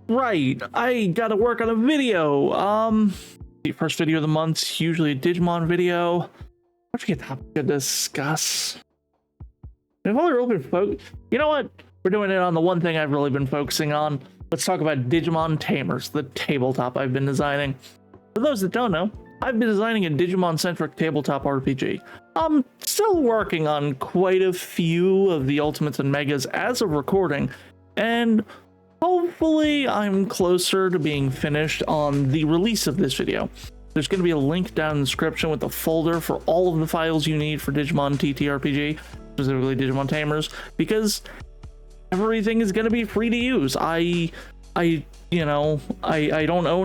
Right, I gotta work on a video. The first video of the month's usually a Digimon video. I forget the topic to discuss. I've only really been you know what? We're doing it on the one thing I've really been focusing on. Let's talk about Digimon Tamers, the tabletop I've been designing. For those that don't know, I've been designing a Digimon-centric tabletop RPG. I'm still working on quite a few of the Ultimates and Megas as of recording, and hopefully I'm closer to being finished on the release of this video. There's going to be a link down in the description with a folder for all of the files you need for Digimon TTRPG, specifically Digimon Tamers, because everything is going to be free to use. I don't own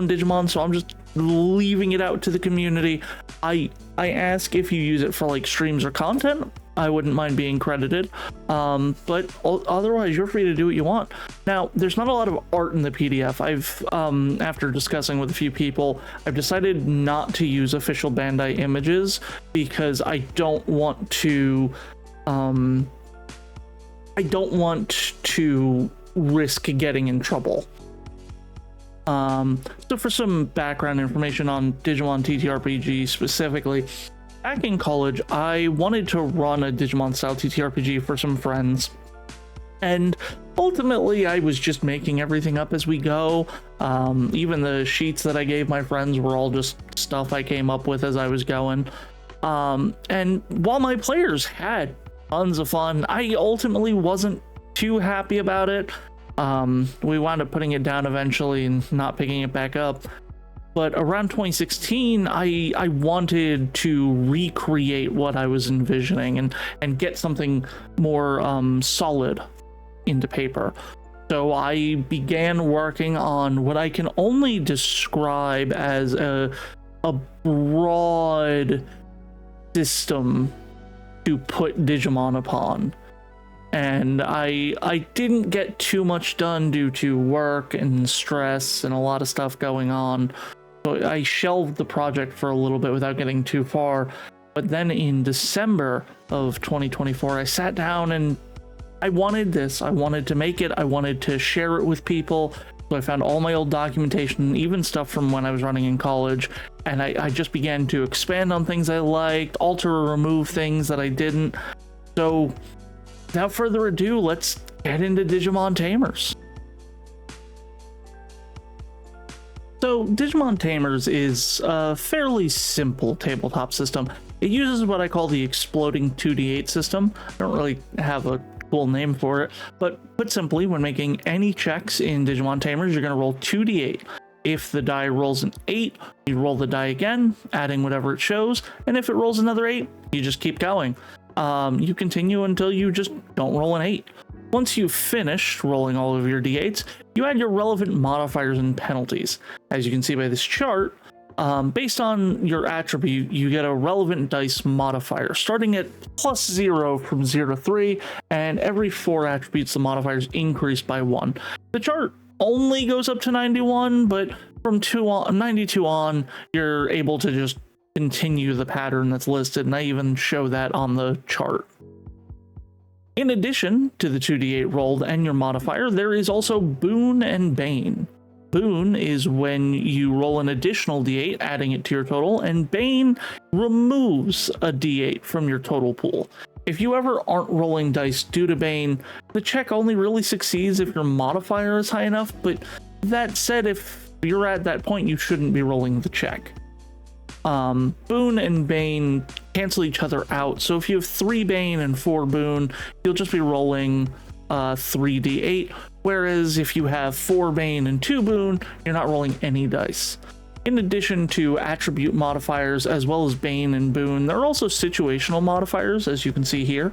Digimon, so I'm just leaving it out to the community. I ask if you use it for like streams or content. I wouldn't mind being credited, but otherwise you're free to do what you want. Now, there's not a lot of art in the PDF. After discussing with a few people, I've decided not to use official Bandai images because I don't want to risk getting in trouble. So for some background information on Digimon TTRPG specifically, back in college, I wanted to run a Digimon style TTRPG for some friends. And ultimately, I was just making everything up as we go. Even the sheets that I gave my friends were all just stuff I came up with as I was going. And while my players had tons of fun, I ultimately wasn't too happy about it. We wound up putting it down eventually and not picking it back up. But around 2016, I wanted to recreate what I was envisioning and get something more solid into paper. So I began working on what I can only describe as a broad system to put Digimon upon. And I didn't get too much done due to work and stress and a lot of stuff going on. So I shelved the project for a little bit without getting too far. But then in December of 2024, I sat down and I wanted this. I wanted to make it. I wanted to share it with people. So I found all my old documentation, even stuff from when I was running in college. And I just began to expand on things I liked, alter or remove things that I didn't. So without further ado, let's get into Digimon Tamers. So Digimon Tamers is a fairly simple tabletop system. It uses what I call the exploding 2d8 system. I don't really have a cool name for it, but put simply, when making any checks in Digimon Tamers, you're going to roll 2d8. If the die rolls an 8, you roll the die again, adding whatever it shows, and if it rolls another 8, you just keep going. You continue until you just don't roll an 8. Once you've finished rolling all of your d8s, you add your relevant modifiers and penalties. As you can see by this chart, based on your attribute, you get a relevant dice modifier, starting at +0 from 0 to 3, and every 4 attributes the modifiers increase by 1. The chart only goes up to 91, but from 92 on, you're able to just continue the pattern that's listed, and I even show that on the chart. In addition to the 2d8 rolled and your modifier, there is also Boon and Bane. Boon is when you roll an additional d8, adding it to your total, and Bane removes a d8 from your total pool. If you ever aren't rolling dice due to Bane, the check only really succeeds if your modifier is high enough, but that said, if you're at that point, you shouldn't be rolling the check. Boon and Bane cancel each other out, so if you have 3 Bane and 4 Boon, you'll just be rolling 3d8, whereas if you have 4 Bane and 2 Boon, you're not rolling any dice. In addition to attribute modifiers as well as Bane and Boon, there are also situational modifiers, as you can see here.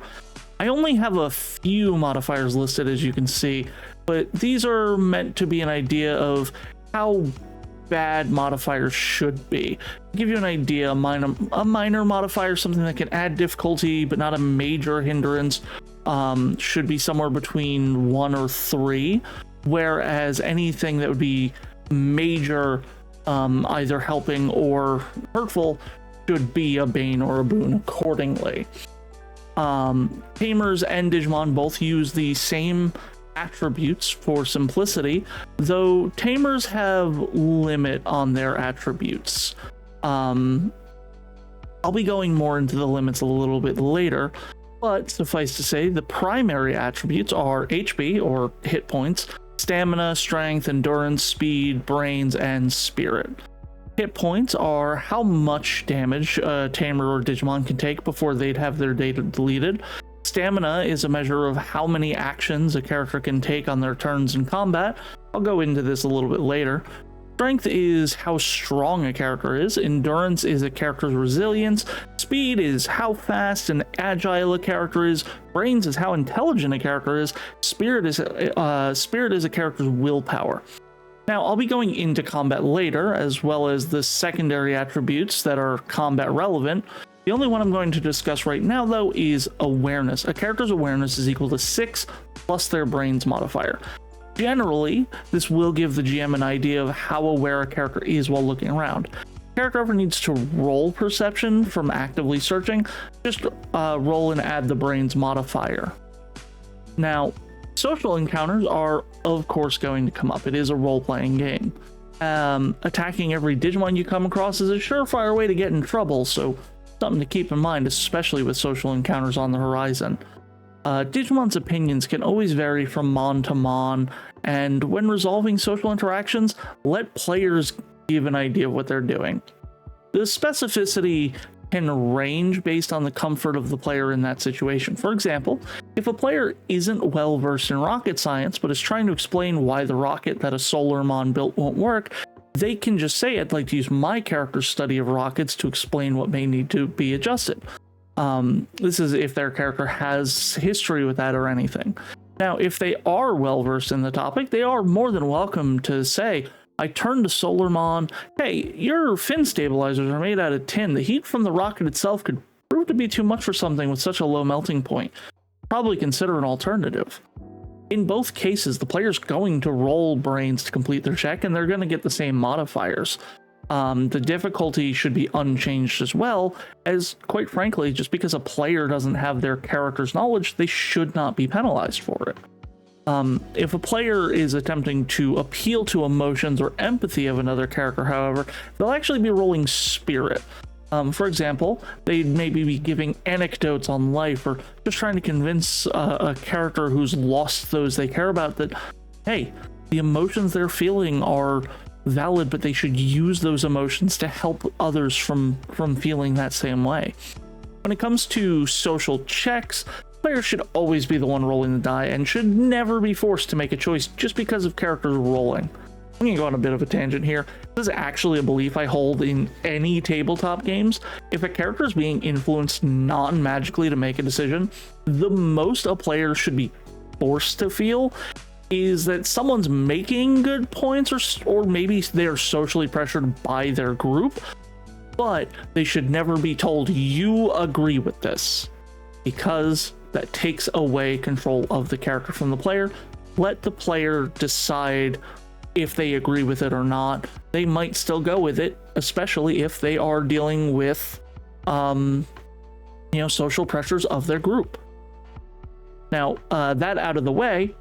I only have a few modifiers listed, as you can see, but these are meant to be an idea of how bad modifiers should be. To give you an idea, a minor modifier, something that can add difficulty but not a major hindrance, should be somewhere between 1 or 3, whereas anything that would be major, either helping or hurtful, should be a Bane or a Boon accordingly. Tamers and Digimon both use the same attributes for simplicity, though tamers have limit on their attributes. I'll be going more into the limits a little bit later, but suffice to say, the primary attributes are HP, or hit points, stamina, strength, endurance, speed, brains, and spirit. Hit points are how much damage a tamer or Digimon can take before they'd have their data deleted. Stamina is a measure of how many actions a character can take on their turns in combat. I'll go into this a little bit later. Strength is how strong a character is. Endurance is a character's resilience. Speed is how fast and agile a character is. Brains is how intelligent a character is. Spirit is a character's willpower. Now, I'll be going into combat later, as well as the secondary attributes that are combat relevant. The only one I'm going to discuss right now, though, is awareness. A character's awareness is equal to 6 plus their brains modifier. Generally, this will give the GM an idea of how aware a character is while looking around. If a character ever needs to roll perception from actively searching, just roll and add the brains modifier. Now, social encounters are, of course, going to come up. It is a role-playing game. Attacking every Digimon you come across is a surefire way to get in trouble, so something to keep in mind, especially with social encounters on the horizon. Digimon's opinions can always vary from mon to mon, and when resolving social interactions, let players give an idea of what they're doing. The specificity can range based on the comfort of the player in that situation. For example, if a player isn't well versed in rocket science but is trying to explain why the rocket that a Solarmon built won't work, they can just say, I'd like to use my character's study of rockets to explain what may need to be adjusted. This is if their character has history with that or anything. Now, if they are well versed in the topic, they are more than welcome to say, I turned to Solarmon, hey, your fin stabilizers are made out of tin. The heat from the rocket itself could prove to be too much for something with such a low melting point. Probably consider an alternative. In both cases, the player's going to roll brains to complete their check, and they're going to get the same modifiers. The difficulty should be unchanged as well, as quite frankly, just because a player doesn't have their character's knowledge, they should not be penalized for it. If a player is attempting to appeal to emotions or empathy of another character, however, they'll actually be rolling spirit. For example, they'd maybe be giving anecdotes on life, or just trying to convince a character who's lost those they care about that, hey, the emotions they're feeling are valid, but they should use those emotions to help others from feeling that same way. When it comes to social checks, players should always be the one rolling the die and should never be forced to make a choice just because of characters rolling. I'm gonna go on a bit of a tangent here. This is actually a belief I hold in any tabletop games. If a character is being influenced non-magically to make a decision, the most a player should be forced to feel is that someone's making good points, or maybe they're socially pressured by their group, but they should never be told you agree with this, because that takes away control of the character from the player. Let the player decide if they agree with it or not. They might still go with it, especially if they are dealing with social pressures of their group. Now, that out of the way,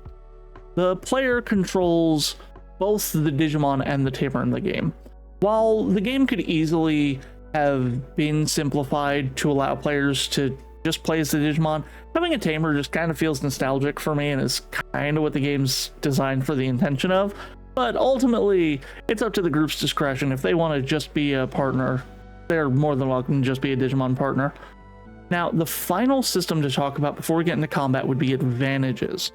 the player controls both the Digimon and the tamer in the game. While the game could easily have been simplified to allow players to just play as the Digimon, having a tamer just kind of feels nostalgic for me and is kind of what the game's designed for the intention of. But ultimately, it's up to the group's discretion. If they want to just be a partner, they're more than welcome to just be a Digimon partner. Now, the final system to talk about before we get into combat would be advantages.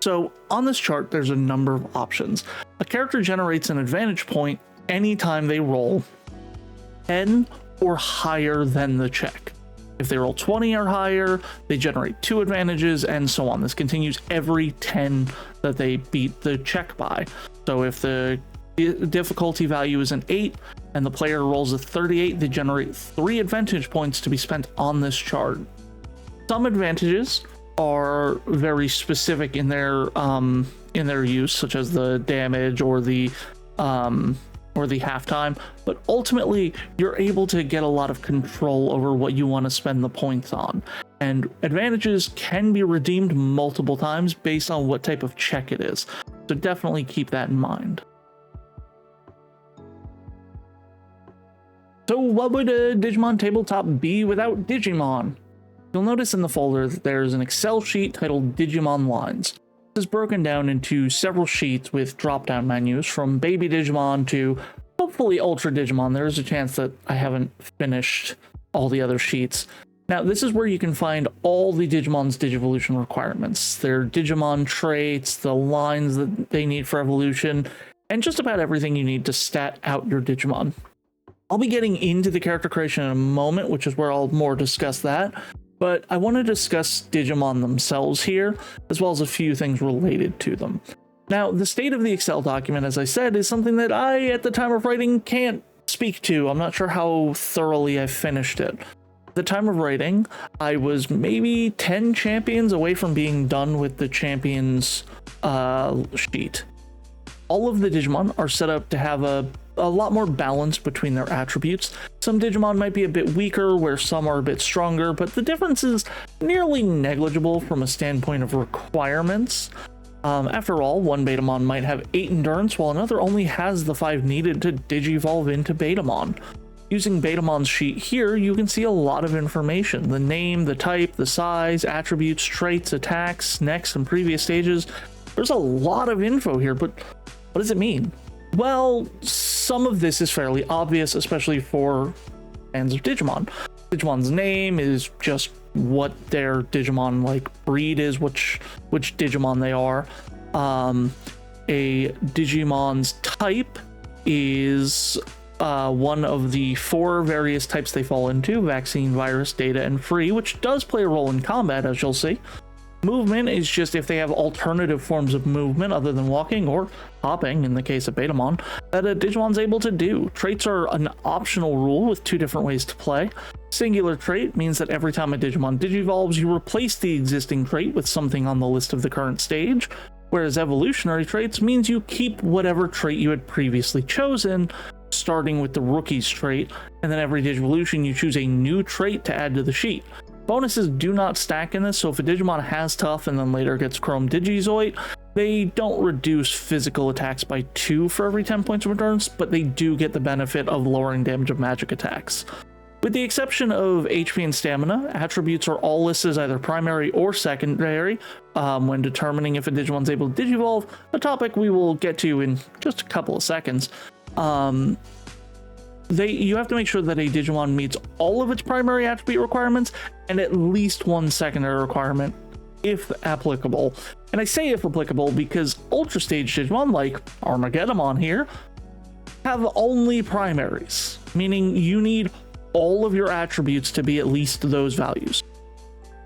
So on this chart, there's a number of options. A character generates an advantage point anytime they roll 10 or higher than the check. If they roll 20 or higher, they generate 2 advantages, and so on. This continues every 10 that they beat the check by. So if the difficulty value is an 8 and the player rolls a 38, they generate 3 advantage points to be spent on this chart. Some advantages are very specific in their use, such as the damage or the halftime, but ultimately you're able to get a lot of control over what you want to spend the points on. and advantages can be redeemed multiple times based on what type of check it is. So definitely keep that in mind. So what would a Digimon tabletop be without Digimon? You'll notice in the folder that there's an Excel sheet titled Digimon Lines. This is broken down into several sheets with drop-down menus from Baby Digimon to hopefully Ultra Digimon. There is a chance that I haven't finished all the other sheets. Now, this is where you can find all the Digimon's Digivolution requirements, their Digimon traits, the lines that they need for evolution, and just about everything you need to stat out your Digimon. I'll be getting into the character creation in a moment, which is where I'll more discuss that, but I want to discuss Digimon themselves here, as well as a few things related to them. Now, the state of the Excel document, as I said, is something that I, at the time of writing, can't speak to. I'm not sure how thoroughly I finished it. At the time of writing, I was maybe 10 champions away from being done with the champions sheet. All of the Digimon are set up to have a lot more balance between their attributes. Some Digimon might be a bit weaker, where some are a bit stronger, but the difference is nearly negligible from a standpoint of requirements. After all, one Betamon might have 8 endurance, while another only has the 5 needed to Digivolve into Betamon. Using Betamon's sheet here, you can see a lot of information: the name, the type, the size, attributes, traits, attacks, next and previous stages. There's a lot of info here, but what does it mean? Well, some of this is fairly obvious, especially for fans of Digimon. Digimon's name is just what their Digimon like breed is, which Digimon they are. A Digimon's type is one of the 4 various types they fall into: vaccine, virus, data, and free, which does play a role in combat, as you'll see. Movement is just if they have alternative forms of movement other than walking or hopping, in the case of Betamon, that a Digimon's able to do. Traits are an optional rule with 2 different ways to play. Singular trait means that every time a Digimon digivolves, you replace the existing trait with something on the list of the current stage, whereas evolutionary traits means you keep whatever trait you had previously chosen, starting with the rookie's trait, and then every Digivolution you choose a new trait to add to the sheet. Bonuses do not stack in this, so if a Digimon has Tough and then later gets Chrome Digizoid, they don't reduce physical attacks by 2 for every 10 points of endurance, but they do get the benefit of lowering damage of magic attacks. With the exception of HP and Stamina, attributes are all listed as either primary or secondary when determining if a Digimon's able to Digivolve, a topic we will get to in just a couple of seconds. You have to make sure that a Digimon meets all of its primary attribute requirements and at least 1 secondary requirement, if applicable. And I say if applicable because Ultra Stage Digimon, like Armageddon here, have only primaries, meaning you need all of your attributes to be at least those values.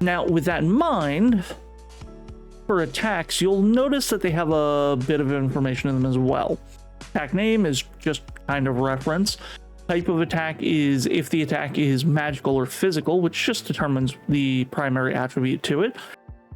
Now, with that in mind, for attacks, you'll notice that they have a bit of information in them as well. Attack name is just kind of reference. Type of attack is if the attack is magical or physical, which just determines the primary attribute to it.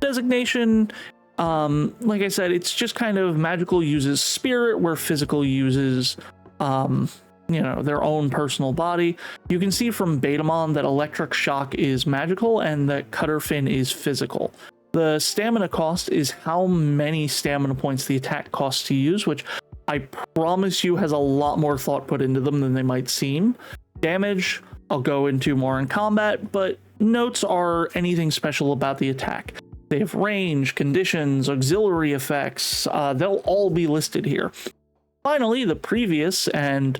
Designation, like I said, it's just kind of magical uses spirit, where physical uses their own personal body. You can see from Betamon that Electric Shock is magical and that Cutter Fin is physical. The stamina cost is how many stamina points the attack costs to use, which I promise you has a lot more thought put into them than they might seem. Damage, I'll go into more in combat, but notes are anything special about the attack. They have range, conditions, auxiliary effects, they'll all be listed here. Finally, the previous and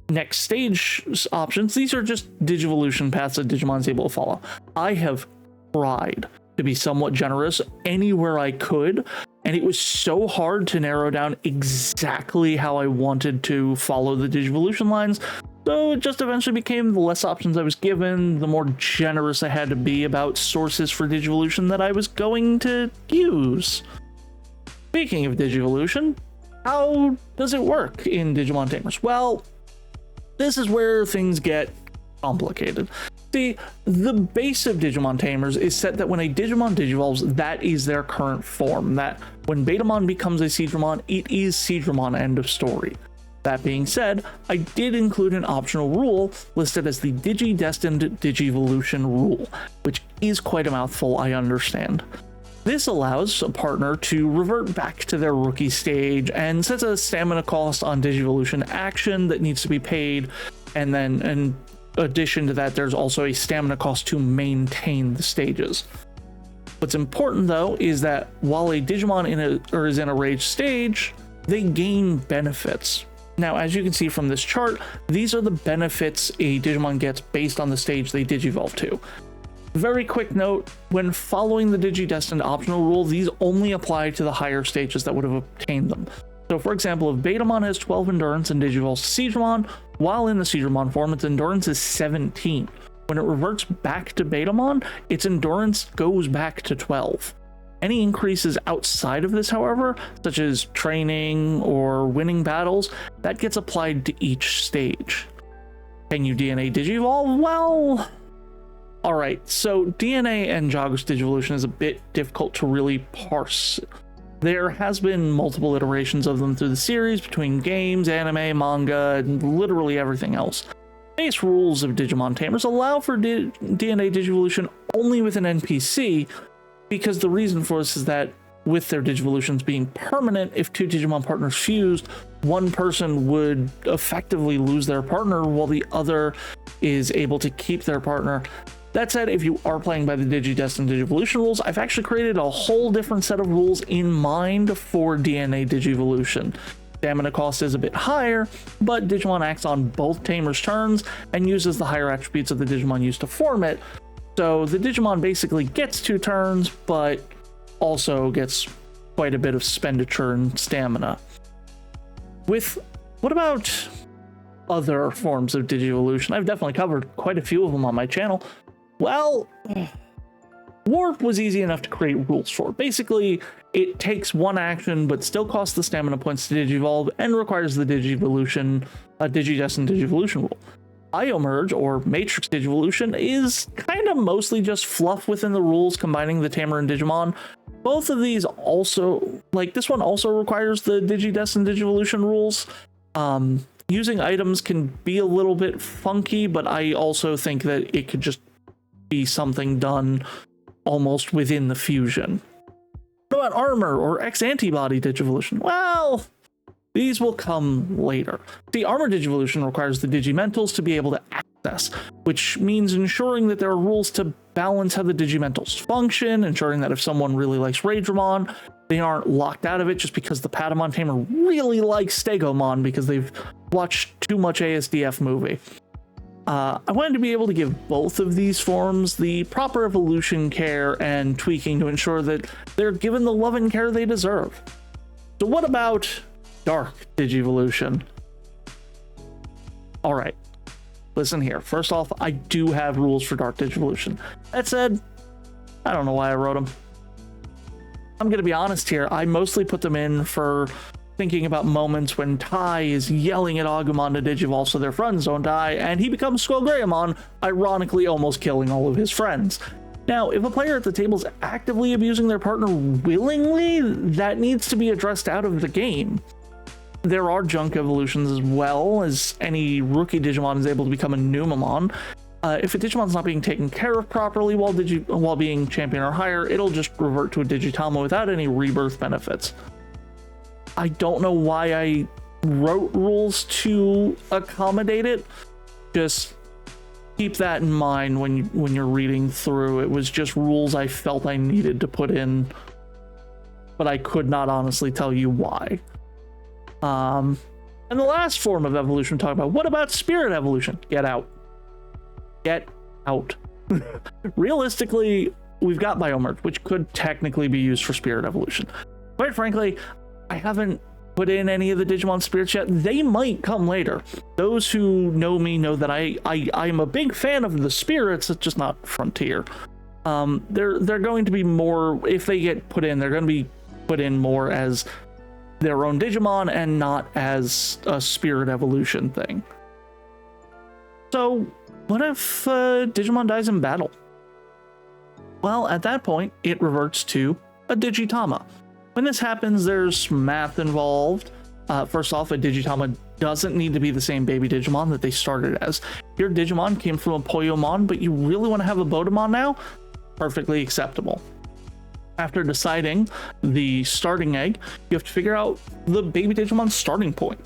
next stage options, these are just Digivolution paths that Digimon's able to follow. I have tried to be somewhat generous anywhere I could, and it was so hard to narrow down exactly how I wanted to follow the Digivolution lines, so it just eventually became the less options I was given, the more generous I had to be about sources for Digivolution that I was going to use. Speaking of Digivolution, how does it work in Digimon Tamers? Well, this is where things get complicated. See, the base of Digimon Tamers is set that when a Digimon digivolves, that is their current form. That when Betamon becomes a Seedramon, it is Seedramon, end of story. That being said, I did include an optional rule listed as the Digi-Destined Digivolution rule, which is quite a mouthful, I understand. This allows a partner to revert back to their rookie stage and sets a stamina cost on Digivolution action that needs to be paid, and then in addition to that, there's also a stamina cost to maintain the stages. What's important though is that while a Digimon is in a rage stage, they gain benefits. Now, as you can see from this chart, these are the benefits a Digimon gets based on the stage they digivolve to. Very quick note, when following the Digi-Destined optional rule, these only apply to the higher stages that would have obtained them. So for example, if Betamon has 12 endurance and digivolves to Siegramon, while in the Siegramon form, its endurance is 17. When it reverts back to Betamon, its endurance goes back to 12. Any increases outside of this, however, such as training or winning battles, that gets applied to each stage. Can you DNA Digivolve? Well, alright, so DNA and Jagras Digivolution is a bit difficult to really parse. There has been multiple iterations of them through the series between games, anime, manga, and literally everything else. Base rules of Digimon Tamers allow for DNA Digivolution only with an NPC, because the reason for this is that with their Digivolutions being permanent, if two Digimon partners fused, one person would effectively lose their partner while the other is able to keep their partner. That said, if you are playing by the Digi-Destined Digivolution rules, I've actually created a whole different set of rules in mind for DNA Digivolution. Stamina cost is a bit higher, but Digimon acts on both Tamers' turns and uses the higher attributes of the Digimon used to form it. So the Digimon basically gets 2 turns, but also gets quite a bit of expenditure and stamina. What about other forms of Digivolution? I've definitely covered quite a few of them on my channel. Well, Warp was easy enough to create rules for. Basically, it takes one action, but still costs the stamina points to Digivolve and requires the Digi-Destined Digivolution rule. Biomerge, or Matrix Digivolution, is kind of mostly just fluff within the rules combining the Tamer and Digimon. Both of these also, like this one also requires the Digi-Destined Digivolution rules. Using items can be a little bit funky, but I also think that it could just be something done almost within the fusion. What about armor or X-Antibody Digivolution? Well, these will come later. The armor Digivolution requires the Digimentals to be able to access, which means ensuring that there are rules to balance how the Digimentals function, ensuring that if someone really likes Raidramon, they aren't locked out of it just because the Patamon Tamer really likes Stegomon because they've watched too much ASDF movie. I wanted to be able to give both of these forms the proper evolution care and tweaking to ensure that they're given the love and care they deserve. So what about Dark Digivolution? Alright, listen here. First off, I do have rules for Dark Digivolution. That said, I don't know why I wrote them. I'm gonna be honest here, I mostly put them in for thinking about moments when Tai is yelling at Agumon to Digivolve so their friends don't die, and he becomes Skullgreymon, ironically almost killing all of his friends. Now, if a player at the table is actively abusing their partner willingly, that needs to be addressed out of the game. There are junk evolutions as well, as any rookie Digimon is able to become a Numamon. If a Digimon's not being taken care of properly while being champion or higher, it'll just revert to a Digitama without any rebirth benefits. I don't know why I wrote rules to accommodate it. Just keep that in mind when you're reading through. It was just rules I felt I needed to put in, but I could not honestly tell you why. And the last form of evolution we're talking about, what about spirit evolution? Get out. Get out. Realistically, we've got Biomerge, which could technically be used for spirit evolution. Quite frankly, I haven't put in any of the Digimon spirits yet. They might come later. Those who know me know that I'm a big fan of the spirits. It's just not Frontier. They're going to be more, if they get put in, they're going to be put in more as their own Digimon and not as a spirit evolution thing. So what if Digimon dies in battle? Well, at that point, it reverts to a Digitama. When this happens, there's math involved. First off, a Digitama doesn't need to be the same baby Digimon that they started as. If your Digimon came from a Poyomon, but you really want to have a Bodemon now, perfectly acceptable. After deciding the starting egg, you have to figure out the baby Digimon's starting point.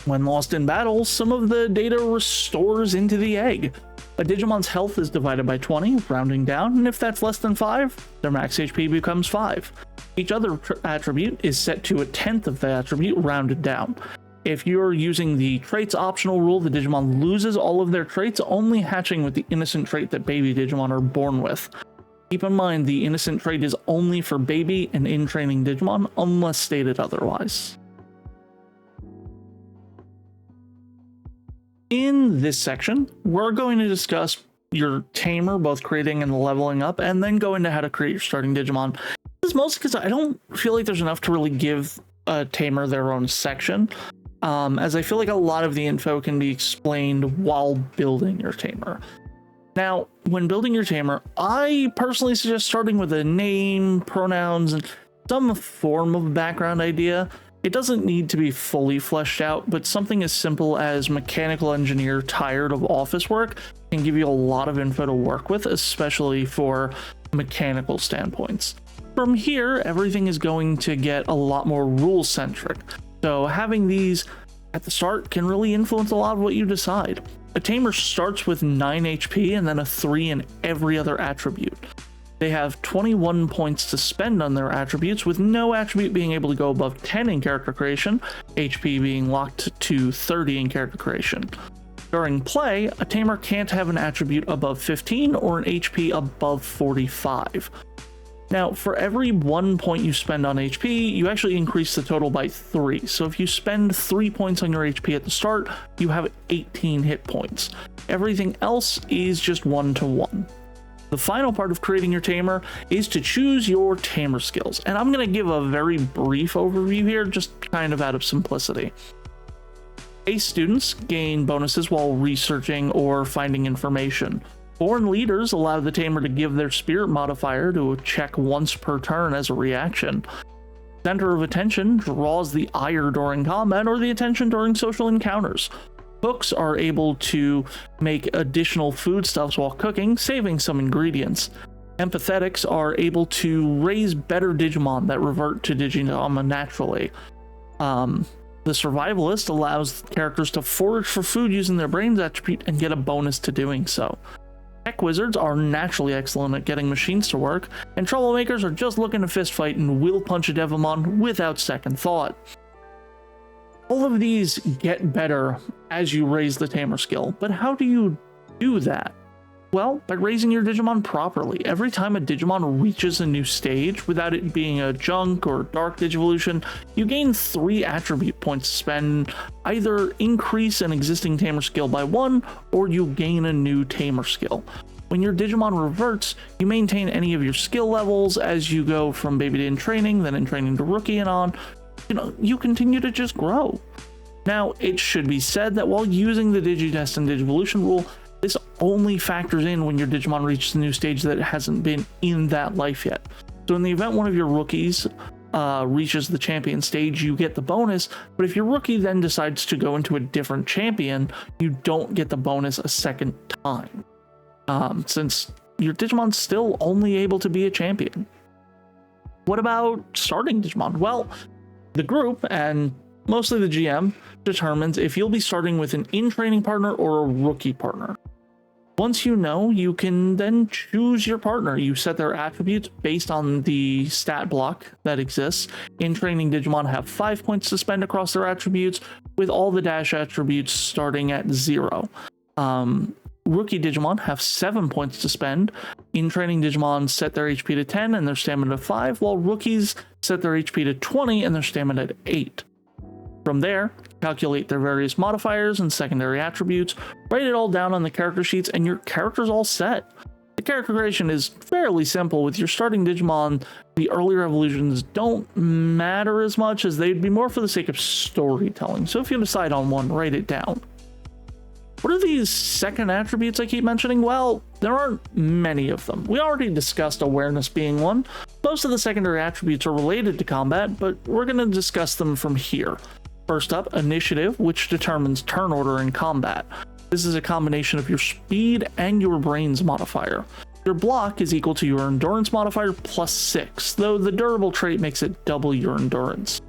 When lost in battle, some of the data restores into the egg. A Digimon's health is divided by 20, rounding down, and if that's less than 5, their max HP becomes 5. Each other attribute is set to 1/10 of the attribute, rounded down. If you're using the traits optional rule, the Digimon loses all of their traits, only hatching with the innocent trait that baby Digimon are born with. Keep in mind, the innocent trait is only for baby and in-training Digimon, unless stated otherwise. In this section, we're going to discuss your tamer, both creating and leveling up, and then go into how to create your starting Digimon. This is mostly because I don't feel like there's enough to really give a tamer their own section, as I feel like a lot of the info can be explained while building your tamer. Now, when building your tamer, I personally suggest starting with a name, pronouns, and some form of background idea. It doesn't need to be fully fleshed out, but something as simple as mechanical engineer tired of office work can give you a lot of info to work with, especially for mechanical standpoints. From here, everything is going to get a lot more rule-centric, so having these at the start can really influence a lot of what you decide. A tamer starts with 9 HP and then a 3 in every other attribute. They have 21 points to spend on their attributes, with no attribute being able to go above 10 in character creation, HP being locked to 30 in character creation. During play, a tamer can't have an attribute above 15 or an HP above 45. Now, for every 1 point you spend on HP, you actually increase the total by 3. So if you spend 3 points on your HP at the start, you have 18 hit points. Everything else is just 1-to-1. The final part of creating your tamer is to choose your tamer skills, and I'm going to give a very brief overview here, just kind of out of simplicity. Ace students gain bonuses while researching or finding information. Foreign leaders allow the tamer to give their spirit modifier to a check once per turn as a reaction. Center of attention draws the ire during combat or the attention during social encounters. Cooks are able to make additional foodstuffs while cooking, saving some ingredients. Empathetics are able to raise better Digimon that revert to Digimon naturally. The survivalist allows characters to forage for food using their brains attribute and get a bonus to doing so. Tech wizards are naturally excellent at getting machines to work, and troublemakers are just looking to fistfight and will punch a Devimon without second thought. All of these get better as you raise the tamer skill, but how do you do that? Well, by raising your Digimon properly. Every time a Digimon reaches a new stage, without it being a junk or dark Digivolution, you gain 3 attribute points to spend, either increase an existing tamer skill by 1, or you gain a new tamer skill. When your Digimon reverts, you maintain any of your skill levels as you go from baby to in training, then in training to rookie and on. You continue to just grow. Now, it should be said that while using the Digitest and Digivolution rule, this only factors in when your Digimon reaches a new stage that hasn't been in that life yet. So in the event one of your rookies reaches the champion stage, you get the bonus, but if your rookie then decides to go into a different champion, you don't get the bonus a second time, since your Digimon's still only able to be a champion. What about starting Digimon? Well, the group, and mostly the GM, determines if you'll be starting with an in-training partner or a rookie partner. Once you know, you can then choose your partner. You set their attributes based on the stat block that exists. In-training Digimon have 5 points to spend across their attributes, with all the dash attributes starting at 0. Rookie Digimon have 7 points to spend. In-training Digimon set their HP to 10 and their stamina to 5, while rookies set their HP to 20 and their stamina to 8. From there, calculate their various modifiers and secondary attributes, write it all down on the character sheets, and your character's all set. The character creation is fairly simple. With your starting Digimon, the earlier evolutions don't matter as much, as they'd be more for the sake of storytelling. So if you decide on one, write it down. What are these second attributes I keep mentioning? Well, there aren't many of them. We already discussed awareness being one. Most of the secondary attributes are related to combat, but we're going to discuss them from here. First up, initiative, which determines turn order in combat. This is a combination of your speed and your brains modifier. Your block is equal to your endurance modifier plus 6, though the durable trait makes it double your endurance.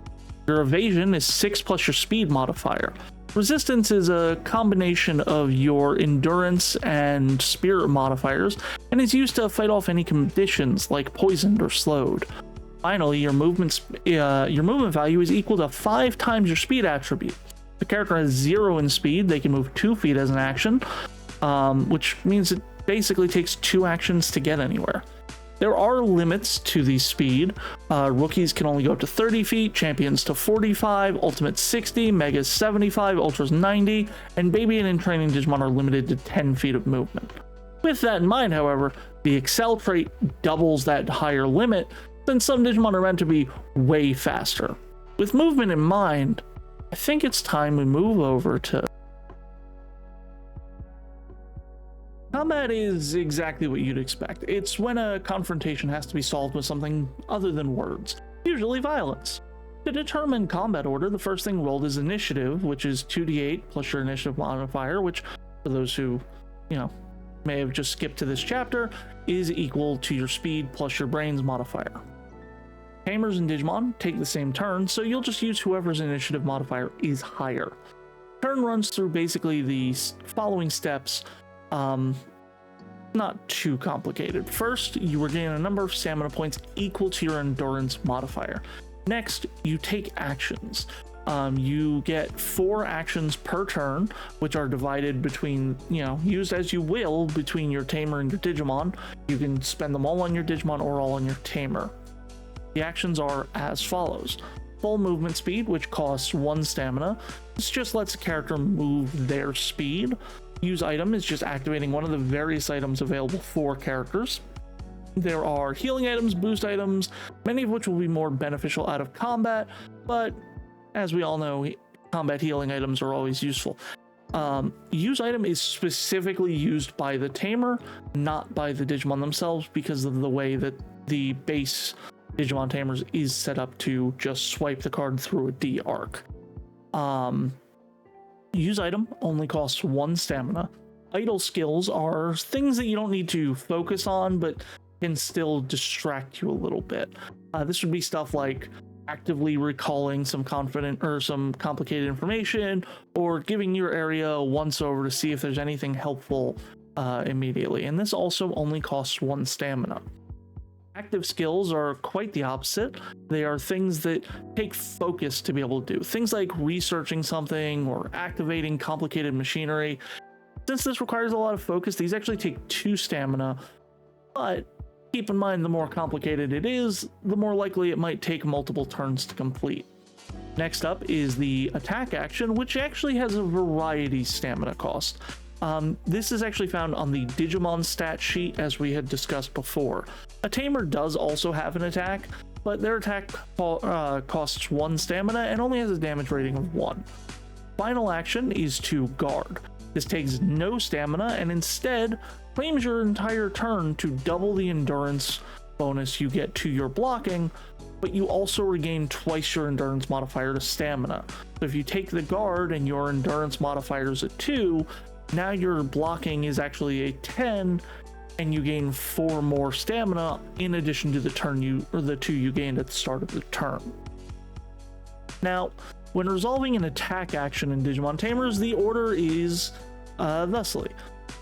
Your evasion is 6 plus your speed modifier. Resistance is a combination of your endurance and spirit modifiers, and is used to fight off any conditions like poisoned or slowed. Finally, your movement value is equal to 5 times your speed attribute. If the character has 0 in speed, they can move 2 feet as an action, which means it basically takes 2 actions to get anywhere. There are limits to the speed. Rookies can only go up to 30 feet, champions to 45, ultimate 60, megas 75, ultras 90, and baby and in training Digimon are limited to 10 feet of movement. With that in mind, however, the Excel trait doubles that higher limit, since some Digimon are meant to be way faster. With movement in mind, I think it's time we move over to... Combat is exactly what you'd expect. It's when a confrontation has to be solved with something other than words, usually violence. To determine combat order, the first thing rolled is initiative, which is 2d8 plus your initiative modifier, which, for those who, may have just skipped to this chapter, is equal to your speed plus your brains modifier. Tamers and Digimon take the same turn, so you'll just use whoever's initiative modifier is higher. Turn runs through basically the following steps. Not too complicated. First, you regain a number of stamina points equal to your endurance modifier. Next, you take actions. You get 4 actions per turn, which are divided between, used as you will between your tamer and your Digimon. You can spend them all on your Digimon or all on your tamer. The actions are as follows. Full movement speed, which costs 1 stamina. This just lets a character move their speed. Use item is just activating one of the various items available for characters. There are healing items, boost items, many of which will be more beneficial out of combat, but as we all know, combat healing items are always useful. Use item is specifically used by the tamer, not by the Digimon themselves, because of the way that the base Digimon tamers is set up to just swipe the card through a D arc. Use item only costs 1 stamina. Idle skills are things that you don't need to focus on, but can still distract you a little bit. This would be stuff like actively recalling some complicated information, or giving your area a once over to see if there's anything helpful immediately. And this also only costs 1 stamina. Active skills are quite the opposite. They are things that take focus to be able to do. Things like researching something or activating complicated machinery. Since this requires a lot of focus, these actually take 2 stamina, but keep in mind the more complicated it is, the more likely it might take multiple turns to complete. Next up is the attack action, which actually has a variety stamina cost. This is actually found on the Digimon stat sheet, as we had discussed before. A tamer does also have an attack, but their attack costs 1 stamina and only has a damage rating of 1. Final action is to guard. This takes no stamina and instead claims your entire turn to double the endurance bonus you get to your blocking, but you also regain twice your endurance modifier to stamina. So if you take the guard and your endurance modifier is a 2, now your blocking is actually a 10, and you gain 4 more stamina in addition to the 2 you gained at the start of the turn. Now, when resolving an attack action in Digimon Tamers, the order is thusly.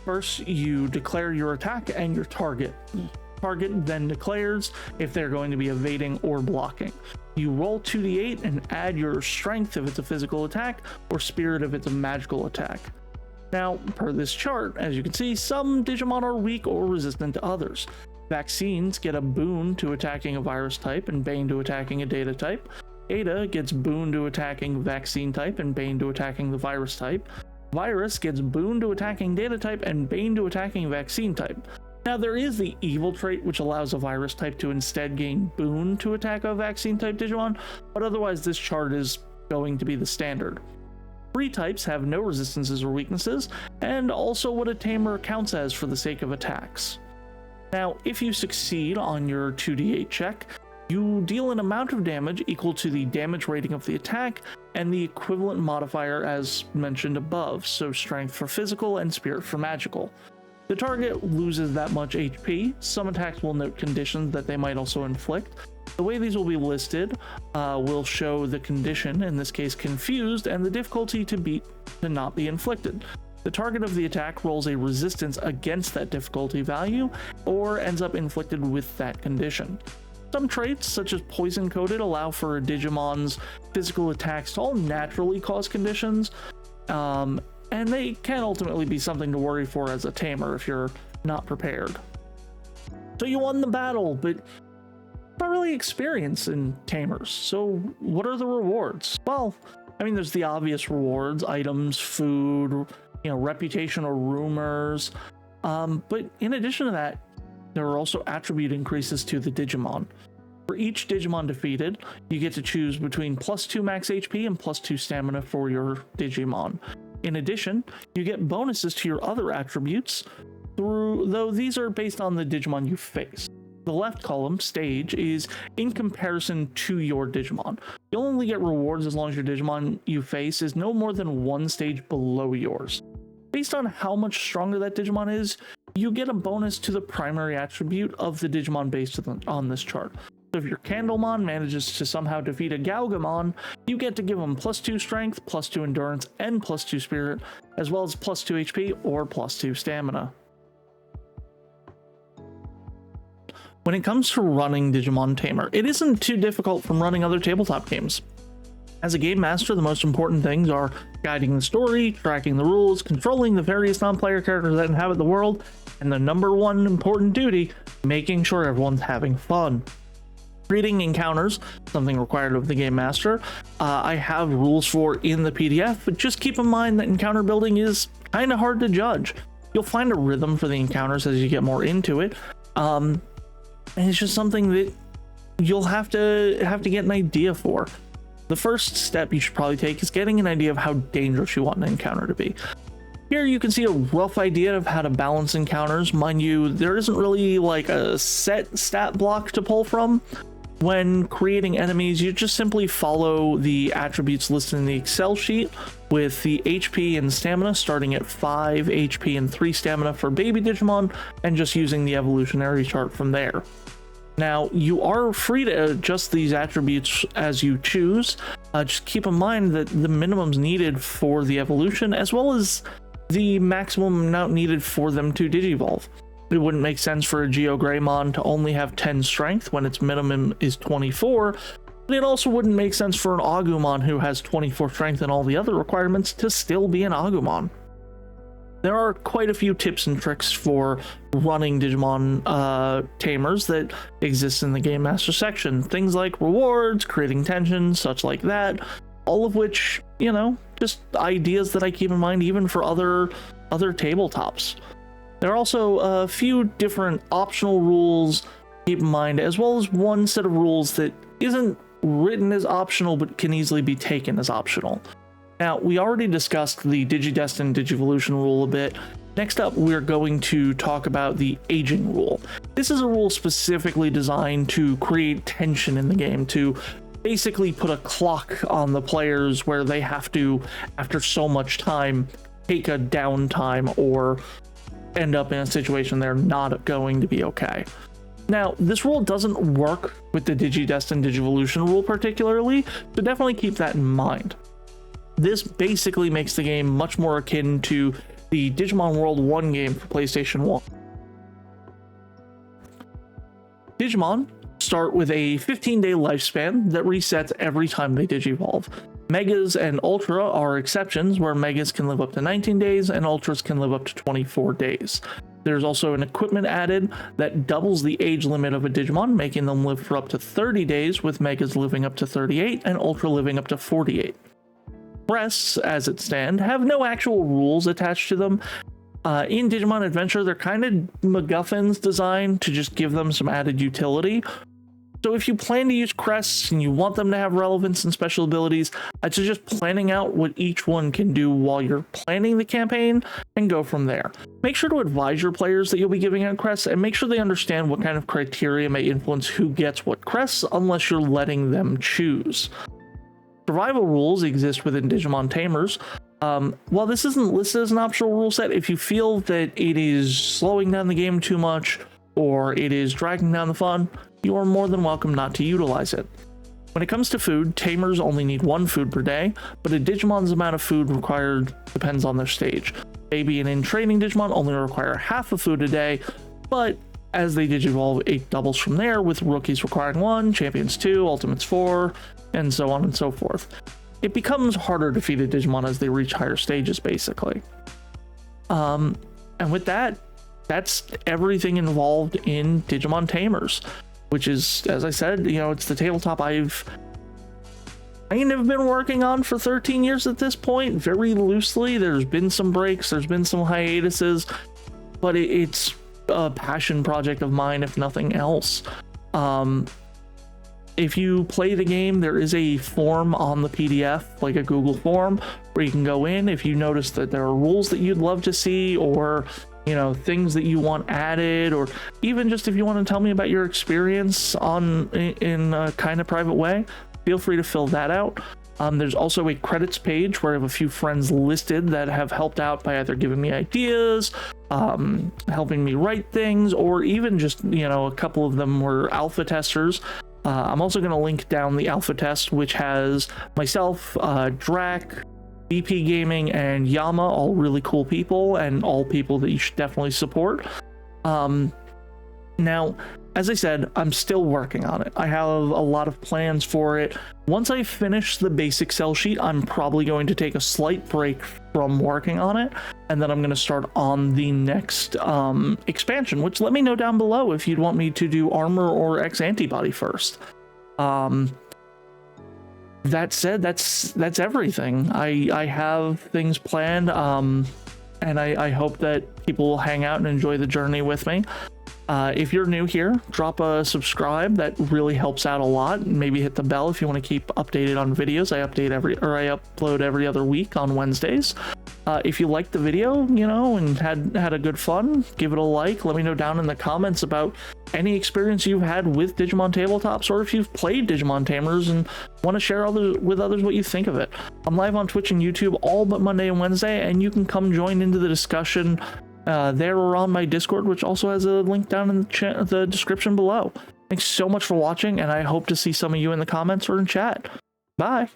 First, you declare your attack and your target. Target then declares if they're going to be evading or blocking. You roll 2d8 and add your strength if it's a physical attack, or spirit if it's a magical attack. Now, per this chart, as you can see, some Digimon are weak or resistant to others. Vaccines get a boon to attacking a virus type and bane to attacking a data type. Ada gets boon to attacking vaccine type and bane to attacking the virus type. Virus gets boon to attacking data type and bane to attacking vaccine type. Now, there is the evil trait, which allows a virus type to instead gain boon to attack a vaccine type Digimon, but otherwise this chart is going to be the standard. Free types have no resistances or weaknesses, and also what a tamer counts as for the sake of attacks. Now, if you succeed on your 2d8 check, you deal an amount of damage equal to the damage rating of the attack and the equivalent modifier as mentioned above, so strength for physical and spirit for magical. The target loses that much HP. Some attacks will note conditions that they might also inflict. The way these will be listed will show the condition, in this case confused, and the difficulty to not be inflicted. The target of the attack rolls a resistance against that difficulty value or ends up inflicted with that condition. Some traits, such as poison coated, allow for a Digimon's physical attacks to all naturally cause conditions, and they can ultimately be something to worry for as a tamer if you're not prepared. So you won the battle, but not really experience in tamers. So what are the rewards? Well, I mean, there's the obvious rewards: items, food, reputation or rumors. But in addition to that, there are also attribute increases to the Digimon. For each Digimon defeated, you get to choose between +2 max HP and +2 stamina for your Digimon. In addition, you get bonuses to your other attributes, though these are based on the Digimon you face. The left column, stage, is in comparison to your Digimon. You'll only get rewards as long as your Digimon you face is no more than one stage below yours. Based on how much stronger that Digimon is, you get a bonus to the primary attribute of the Digimon based on this chart. So if your Candlemon manages to somehow defeat a Galgamon, you get to give them +2 strength, +2 endurance, and +2 spirit, as well as +2 HP or +2 stamina. When it comes to running Digimon Tamer, it isn't too difficult from running other tabletop games. As a game master, the most important things are guiding the story, tracking the rules, controlling the various non-player characters that inhabit the world, and the number one important duty, making sure everyone's having fun. Creating encounters, something required of the game master, I have rules for in the PDF, but just keep in mind that encounter building is kind of hard to judge. You'll find a rhythm for the encounters as you get more into it, and it's just something that you'll have to get an idea for. The first step you should probably take is getting an idea of how dangerous you want an encounter to be. Here you can see a rough idea of how to balance encounters. Mind you, there isn't really like a set stat block to pull from. When creating enemies, you just simply follow the attributes listed in the Excel sheet, with the HP and stamina starting at 5 HP and 3 stamina for baby Digimon, and just using the evolutionary chart from there. Now, you are free to adjust these attributes as you choose. Just keep in mind that the minimums needed for the evolution, as well as the maximum amount needed for them to digivolve. It wouldn't make sense for a Geogreymon to only have 10 strength when its minimum is 24, but it also wouldn't make sense for an Agumon who has 24 strength and all the other requirements to still be an Agumon. There are quite a few tips and tricks for running Digimon tamers that exist in the Game Master section. Things like rewards, creating tension, such like that, all of which, just ideas that I keep in mind even for other tabletops. There are also a few different optional rules to keep in mind, as well as one set of rules that isn't written as optional but can easily be taken as optional. Now, we already discussed the Digidestin Digivolution rule a bit. Next up, we're going to talk about the aging rule. This is a rule specifically designed to create tension in the game, to basically put a clock on the players where they have to, after so much time, take a downtime or end up in a situation they're not going to be okay. Now, this rule doesn't work with the Digidestin Digivolution rule particularly, so definitely keep that in mind. This basically makes the game much more akin to the Digimon World 1 game for PlayStation 1. Digimon start with a 15-day lifespan that resets every time they digivolve. Megas and Ultra are exceptions, where Megas can live up to 19 days and Ultras can live up to 24 days. There's also an equipment added that doubles the age limit of a Digimon, making them live for up to 30 days, with Megas living up to 38 and Ultra living up to 48. Breasts, as it stand, have no actual rules attached to them. In Digimon Adventure, they're kind of MacGuffins designed to just give them some added utility. So if you plan to use crests and you want them to have relevance and special abilities, I'd suggest planning out what each one can do while you're planning the campaign and go from there. Make sure to advise your players that you'll be giving out crests and make sure they understand what kind of criteria may influence who gets what crests unless you're letting them choose. Survival rules exist within Digimon Tamers. While this isn't listed as an optional rule set, if you feel that it is slowing down the game too much or it is dragging down the fun, you are more than welcome not to utilize it. When it comes to food, Tamers only need 1 food per day, but a Digimon's amount of food required depends on their stage. Baby and in training Digimon only require half a food a day, but as they digivolve, it doubles from there, with rookies requiring 1, champions 2, ultimates 4, and so on and so forth. It becomes harder to feed a Digimon as they reach higher stages, basically. And with that, that's everything involved in Digimon Tamers, which is, as I said, it's the tabletop I've kind of been working on for 13 years at this point, very loosely. There's been some breaks, there's been some hiatuses, but it's a passion project of mine, if nothing else. If you play the game, there is a form on the PDF, like a Google form, where you can go in if you notice that there are rules that you'd love to see, or things that you want added, or even just if you want to tell me about your experience in a kind of private way, feel free to fill that out. There's also a credits page where I have a few friends listed that have helped out by either giving me ideas, helping me write things, or even just, a couple of them were alpha testers. I'm also going to link down the alpha test, which has myself, Drac, BP Gaming, and Yama, all really cool people and all people that you should definitely support. Now, as I said, I'm still working on it. I have a lot of plans for it. Once I finish the basic cell sheet, I'm probably going to take a slight break from working on it, and then I'm going to start on the next expansion, which let me know down below if you'd want me to do armor or X antibody first. That said, that's everything. I have things planned, and I hope that people will hang out and enjoy the journey with me. If you're new here, drop a subscribe. That really helps out a lot. Maybe hit the bell if you want to keep updated on videos. I upload every other week on Wednesdays. If you liked the video, and had a good fun, give it a like. Let me know down in the comments about any experience you've had with Digimon tabletops, or if you've played Digimon Tamers and want to share with others what you think of it. I'm live on Twitch and YouTube all but Monday and Wednesday, and you can come join into the discussion there or on my Discord, which also has a link down in the description below. Thanks so much for watching, and I hope to see some of you in the comments or in chat. Bye!